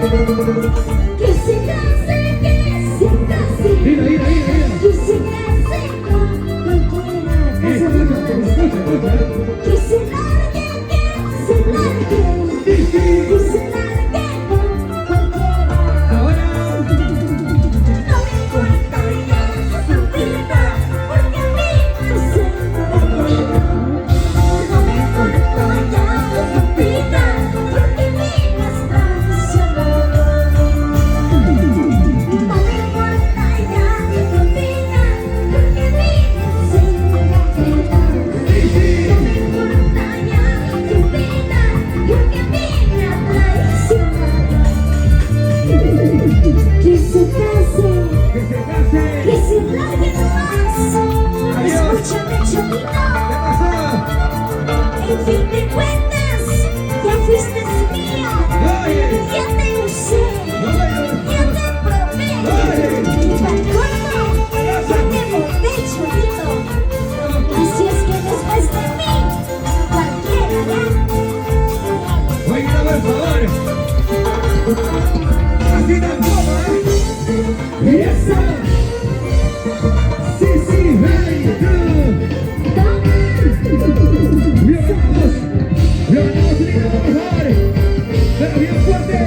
Que se case, que se case. Mira, mira, mira, mira. Que se case con cualquiera. Escucha, escucha. Que se largue, que se largue. Que se largue con cualquiera. Ahora. No me importa ya su vida, porque a mí me siento bien. No me importa ya su vida, porque a mí me está funcionando. No me importa ya su vida, porque a mí me siento bien. No me importa ya su vida, porque a mí me ha traicionado. Que se case, Que se case. que se largue nomás. Adiós. Escúchame, chavito. ¿Qué pasó? En fin de cuentas, ya fuiste mía. Oye. Ya te usé, ya te probé. Y para colmo, ya te boté, chavito. Así es que después de mí, cualquiera ya. Oiga, por favor. Así tampoco, ¿eh? Y eso. Sí, sí, hey, tú. Bienvenidos, bienvenidos, por favor. Pero bien fuerte.